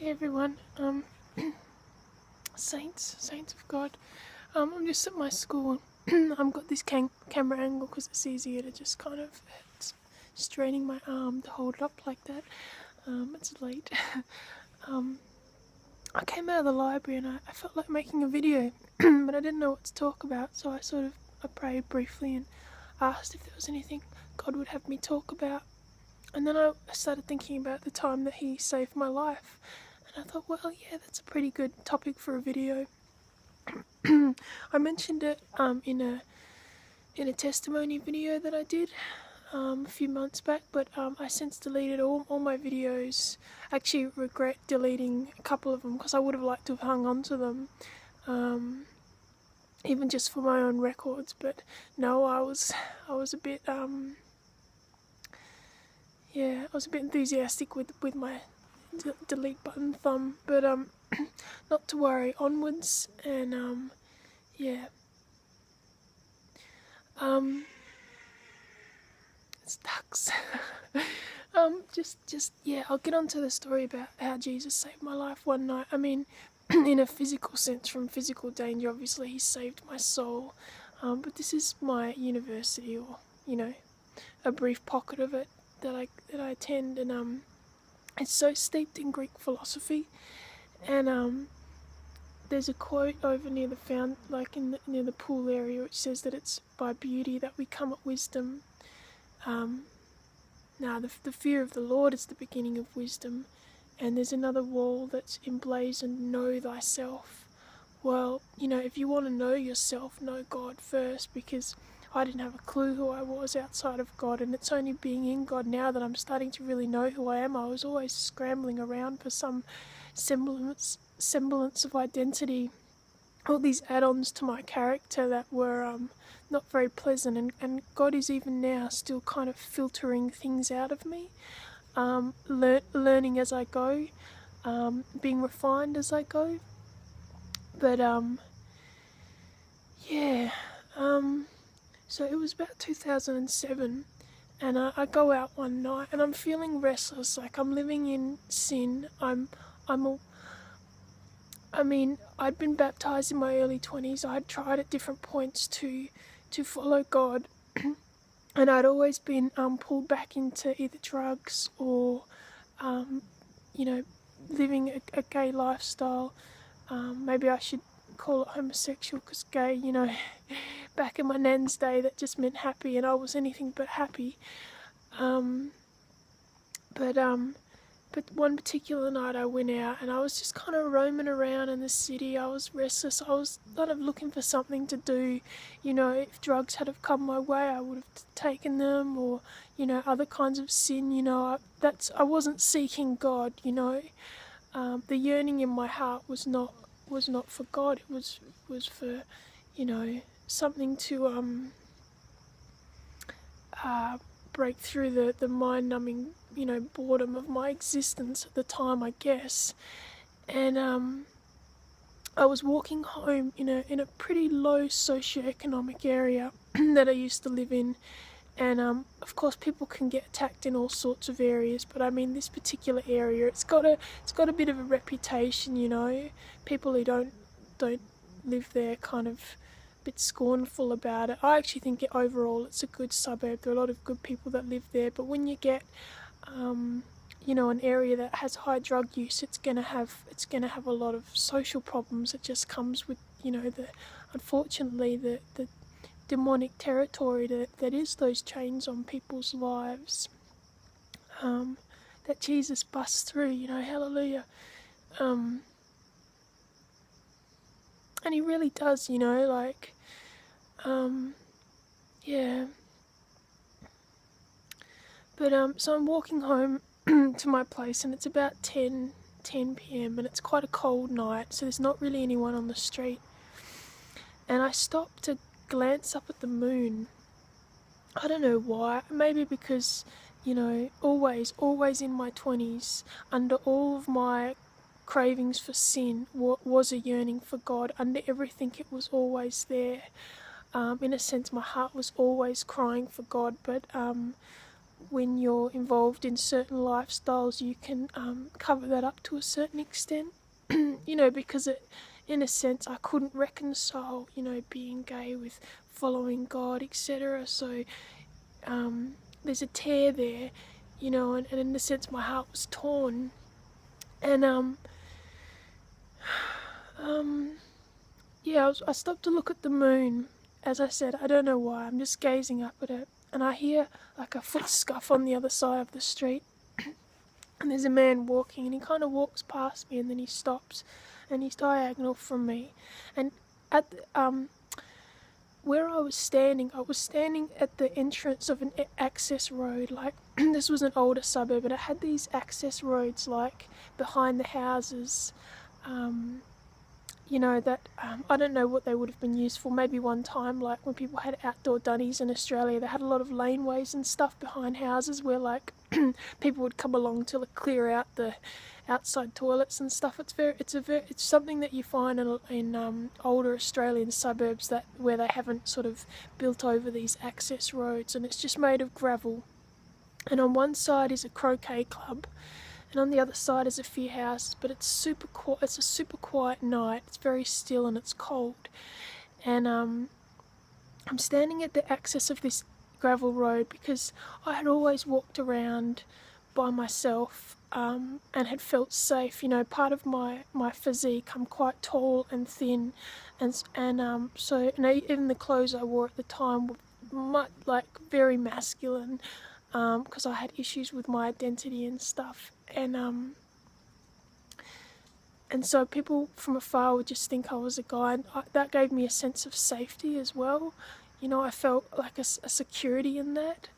Hey everyone, saints of God. I'm just at my school. I've got this camera angle because it's easier to just kind of straining my arm to hold it up like that. It's late. I came out of the library and I felt like making a video, but I didn't know what to talk about, so I prayed briefly and asked if there was anything God would have me talk about. And then I started thinking about the time that He saved my life. And I thought, well, yeah, that's a pretty good topic for a video. I mentioned it in a testimony video that I did a few months back, but I since deleted all my videos. I actually regret deleting a couple of them because I would have liked to have hung on to them, even just for my own records. But no, I was a bit I was a bit enthusiastic with my delete button thumb, but not to worry, onwards. And it's ducks. I'll get on to the story about how Jesus saved my life one night. I mean, in a physical sense, from physical danger, obviously He saved my soul, but this is my university, or a brief pocket of it that I attend, and it's so steeped in Greek philosophy, and there's a quote over near the near the pool area, which says that it's by beauty that we come at wisdom. Now the fear of the Lord is the beginning of wisdom, and there's another wall that's emblazoned, know thyself. Well, if you want to know yourself, know God first, because I didn't have a clue who I was outside of God, and it's only being in God now that I'm starting to really know who I am. I was always scrambling around for some semblance of identity, all these add-ons to my character that were not very pleasant, and God is even now still kind of filtering things out of me, learning as I go, being refined as I go. But so it was about 2007, and I go out one night and I'm feeling restless, like I'm living in sin. I'd been baptized in my early 20s. I'd tried at different points to follow God, and I'd always been pulled back into either drugs or, living a gay lifestyle. Maybe I should call it homosexual, because gay, back in my nan's day, that just meant happy, and I was anything but happy. But one particular night I went out and I was just kind of roaming around in the city. I was restless. I was kind of looking for something to do. If drugs had have come my way, I would have taken them, or, other kinds of sin. I wasn't seeking God, The yearning in my heart was not for God. It was for, something to break through the mind-numbing, boredom of my existence at the time, I guess. And I was walking home in a pretty low socioeconomic area that I used to live in, and of course people can get attacked in all sorts of areas, but I mean this particular area, it's got a bit of a reputation, people who don't live there kind of bit scornful about it. I actually think overall it's a good suburb. There are a lot of good people that live there, but when you get an area that has high drug use, it's gonna have a lot of social problems. It just comes with unfortunately the demonic territory that is those chains on people's lives, that Jesus busts through, hallelujah. And He really does, But so I'm walking home to my place, and it's about 10 p.m. and it's quite a cold night, so there's not really anyone on the street. And I stopped to glance up at the moon. I don't know why. Maybe because, always in my 20s, under all of my cravings for sin, was a yearning for God. Under everything, it was always there. In a sense, my heart was always crying for God, but when you're involved in certain lifestyles, you can cover that up to a certain extent, because in a sense, I couldn't reconcile, being gay with following God, etc. So there's a tear there, and in a sense, my heart was torn. And I stopped to look at the moon. As I said, I don't know why. I'm just gazing up at it, and I hear like a foot scuff on the other side of the street. And there's a man walking, and he kind of walks past me, and then he stops, and he's diagonal from me. And at where I was standing at the entrance of an access road. Like, this was an older suburb, and it had these access roads, like, behind the houses, that I don't know what they would have been used for. Maybe one time, like, when people had outdoor dunnies in Australia, they had a lot of laneways and stuff behind houses where, like, people would come along to clear out the outside toilets and stuff. It's something that you find in older Australian suburbs where they haven't sort of built over these access roads, and it's just made of gravel. And on one side is a croquet club, and on the other side is a few houses. But it's a super quiet night. It's very still and it's cold. And I'm standing at the access of this gravel road because I had always walked around by myself and had felt safe. Part of my physique, I'm quite tall and thin, and even the clothes I wore at the time were very masculine, because I had issues with my identity and stuff, and so people from afar would just think I was a guy, and that gave me a sense of safety as well. I felt like a security in that.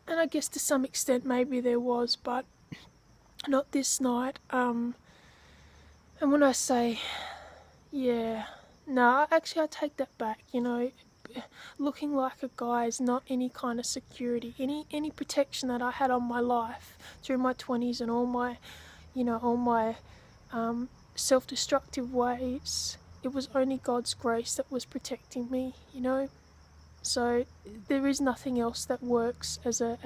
And I guess to some extent maybe there was, but not this night. And when I say, actually I take that back. Looking like a guy is not any kind of security. Any protection that I had on my life through my 20s and all my self-destructive ways, it was only God's grace that was protecting me, So there is nothing else that works as a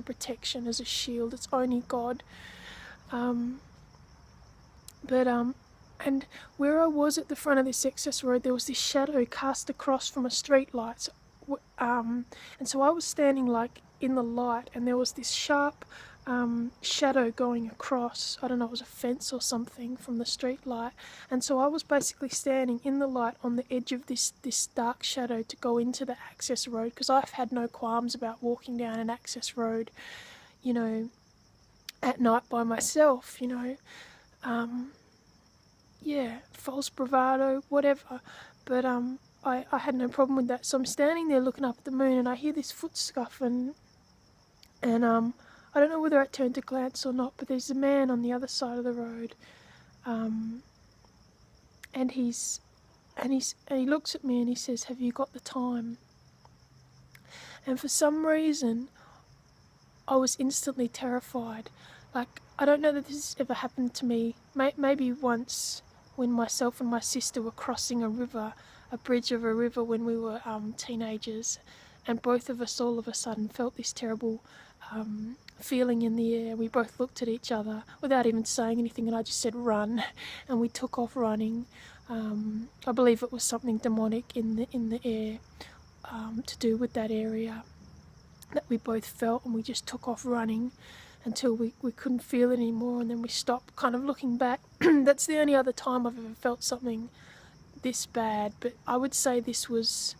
protection, as a shield. It's only God. And where I was at the front of this access road, there was this shadow cast across from a street light. And so I was standing like in the light, and there was this sharp shadow going across. I don't know, it was a fence or something from the street light. And so I was basically standing in the light on the edge of this dark shadow to go into the access road, because I've had no qualms about walking down an access road, at night by myself, false bravado, whatever. But I had no problem with that. So I'm standing there looking up at the moon, and I hear this foot scuff, and I don't know whether I turned to glance or not, but there's a man on the other side of the road, and he looks at me and he says, "Have you got the time?" And for some reason, I was instantly terrified. Like, I don't know that this has ever happened to me. Maybe once when myself and my sister were crossing a bridge of a river when we were teenagers, and both of us all of a sudden felt this terrible feeling in the air. We both looked at each other without even saying anything, and I just said, "Run," and we took off running. I believe it was something demonic in the air, to do with that area that we both felt, and we just took off running until we couldn't feel it anymore, and then we stopped. Kind of looking back, that's the only other time I've ever felt something this bad, but I would say this was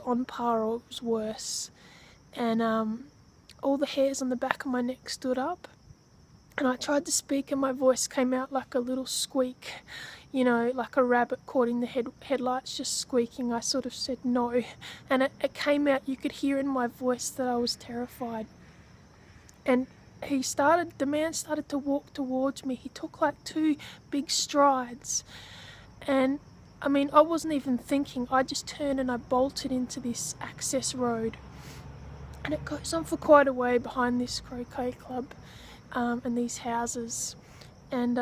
on par, or it was worse. And all the hairs on the back of my neck stood up, and I tried to speak, and my voice came out like a little squeak, like a rabbit caught in the headlights just squeaking. I sort of said no, and it came out. You could hear in my voice that I was terrified. And the man started to walk towards me. He took like 2 big strides, and I mean, I wasn't even thinking. I just turned and I bolted into this access road. And it goes on for quite a way behind this croquet club, and these houses. And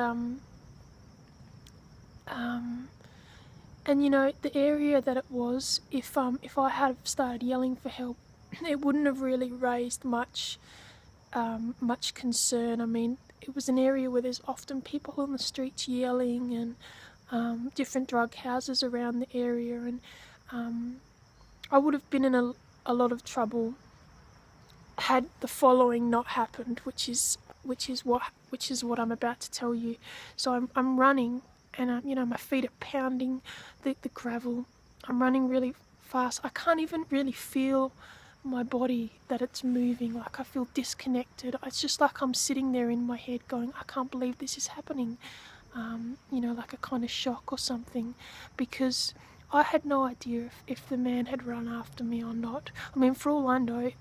And the area that it was, if I had started yelling for help, it wouldn't have really raised much concern. I mean, it was an area where there's often people on the streets yelling, and different drug houses around the area, and I would have been in a lot of trouble had the following not happened, which is what I'm about to tell you. So I'm running, and my feet are pounding the gravel. I'm running really fast. I can't even really feel my body, that it's moving. Like, I feel disconnected. It's just like I'm sitting there in my head going, I can't believe this is happening. Like a kind of shock or something, because I had no idea if the man had run after me or not. I mean, for all I know,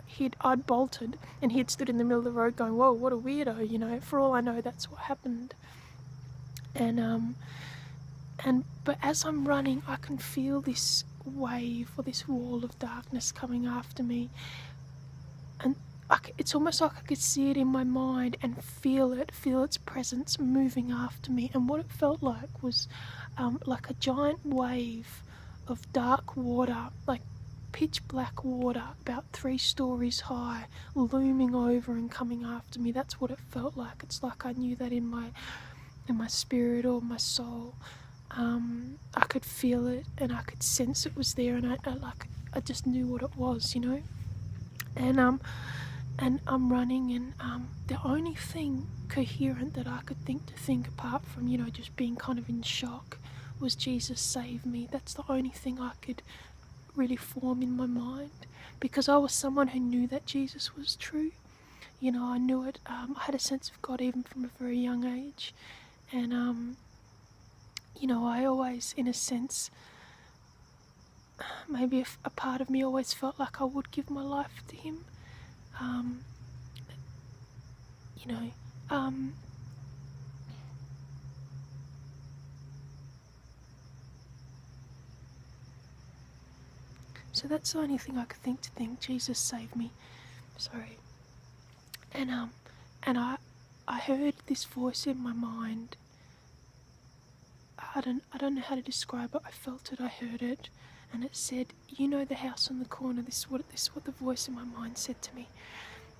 I'd bolted and he had stood in the middle of the road going, whoa, what a weirdo, For all I know, that's what happened. But as I'm running, I can feel this wave or this wall of darkness coming after me. And it's almost like I could see it in my mind and feel its presence moving after me. And what it felt like was like a giant wave of dark water, like pitch black water, about 3 stories high, looming over and coming after me. That's what it felt like. It's like I knew that in my spirit or my soul. I could feel it and I could sense it was there, and I just knew what it was, And I'm running, and the only thing coherent that I could think apart from, just being kind of in shock, was Jesus save me. That's the only thing I could really form in my mind, because I was someone who knew that Jesus was true. I knew it. I had a sense of God even from a very young age, and I always, in a sense, maybe a part of me always felt like I would give my life to him. So that's the only thing I could think, Jesus save me. Sorry. And I heard this voice in my mind. I don't know how to describe it. I felt it, I heard it, and it said, the house on the corner. This is what the voice in my mind said to me.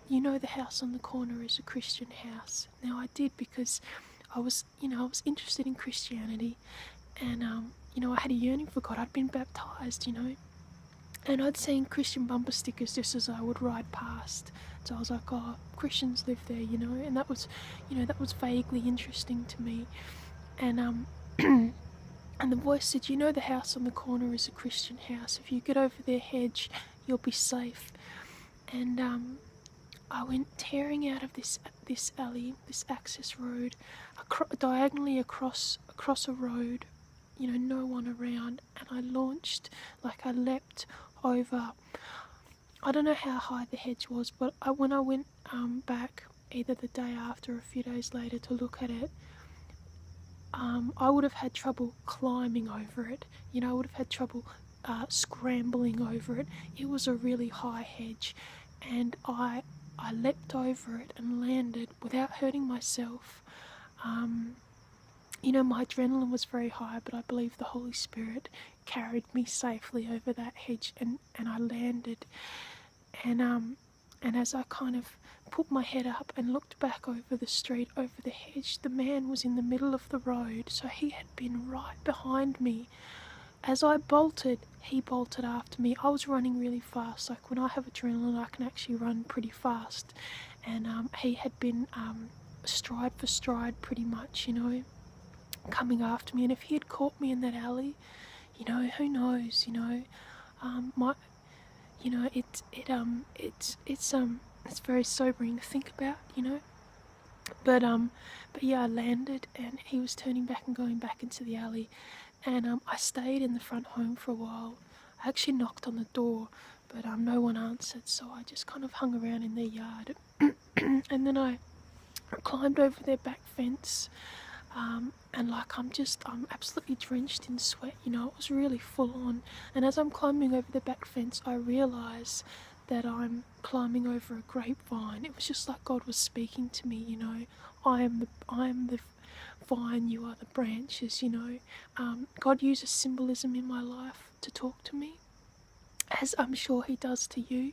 The house on the corner is a Christian house. Now, I did, because I was interested in Christianity, and I had a yearning for God. I'd been baptized, and I'd seen Christian bumper stickers just as I would ride past. So I was like, oh, Christians live there, and that was vaguely interesting to me. And and the voice said, the house on the corner is a Christian house. If you get over their hedge, you'll be safe. And I went tearing out of this alley, this access road, diagonally across a road, no one around, and I launched, like I leapt over. I don't know how high the hedge was, but when I went back, either the day after or a few days later, to look at it, I would have had trouble climbing over it. I would have had trouble scrambling over it. It was a really high hedge, and I leapt over it and landed without hurting myself. My adrenaline was very high, but I believe the Holy Spirit carried me safely over that hedge, and I landed. And as I kind of put my head up and looked back over the street, over the hedge, the man was in the middle of the road, so he had been right behind me. As I bolted, he bolted after me. I was running really fast. Like, when I have adrenaline, I can actually run pretty fast. And he had been stride for stride, pretty much, coming after me. And if he had caught me in that alley, who knows, it's very sobering to think about, But yeah, I landed, and he was turning back and going back into the alley, and I stayed in the front home for a while. I actually knocked on the door, but no one answered, so I just kind of hung around in their yard. And then I climbed over their back fence, and I'm absolutely drenched in sweat, it was really full on. And as I'm climbing over the back fence, I realise that I'm climbing over a grapevine. It was just like God was speaking to me, I am the vine, you are the branches, God uses symbolism in my life to talk to me, as I'm sure he does to you.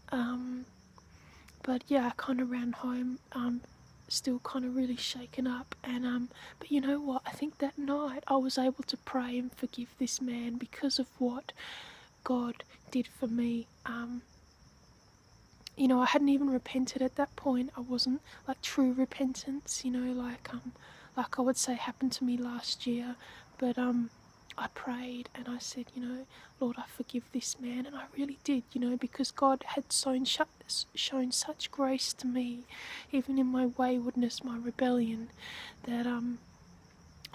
But yeah, I kind of ran home, still kind of really shaken up, and but you know what, I think that night I was able to pray and forgive this man because of what God did for me. I hadn't even repented at that point. I wasn't like true repentance, like I would say happened to me last year. But I prayed and I said, Lord, I forgive this man, and I really did, because God had shown such grace to me, even in my waywardness, my rebellion, that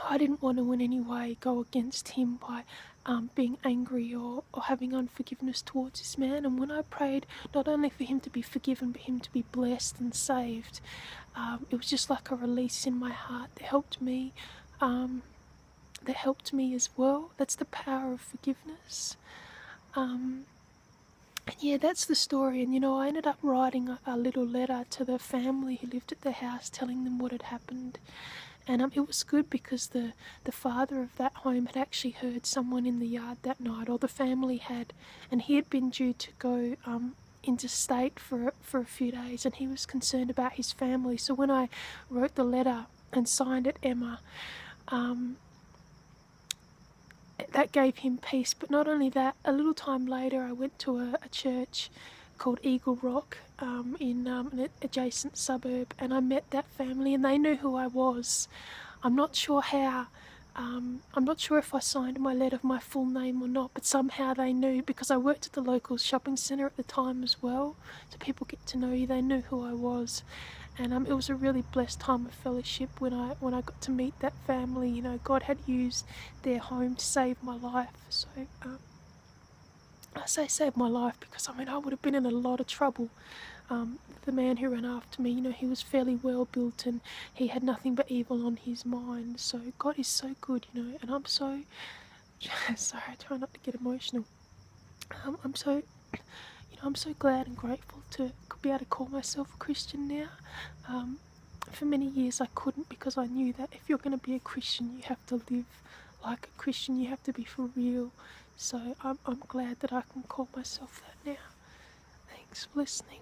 I didn't want to in any way go against him by being angry or having unforgiveness towards this man. And when I prayed, not only for him to be forgiven, but him to be blessed and saved, it was just like a release in my heart that helped me. That helped me as well. That's the power of forgiveness. And yeah, that's the story. And I ended up writing a little letter to the family who lived at the house, telling them what had happened. And it was good because the father of that home had actually heard someone in the yard that night, or the family had, and he had been due to go interstate for a few days, and he was concerned about his family. So when I wrote the letter and signed it Emma, that gave him peace. But not only that, a little time later I went to a church called Eagle Rock in an adjacent suburb, and I met that family, and they knew who I was. I'm not sure how. I'm not sure if I signed my letter my full name or not, but somehow they knew, because I worked at the local shopping centre at the time as well, so people get to know you. They knew who I was, and it was a really blessed time of fellowship when I got to meet that family. God had used their home to save my life. So I say saved my life because I would have been in a lot of trouble. The man who ran after me, he was fairly well built and he had nothing but evil on his mind. So God is so good, and I'm so sorry, I try not to get emotional. I'm so glad and grateful to be able to call myself a Christian now. For many years I couldn't, because I knew that if you're going to be a Christian, you have to live like a Christian. You have to be for real. So I'm glad that I can call myself that now. Thanks for listening.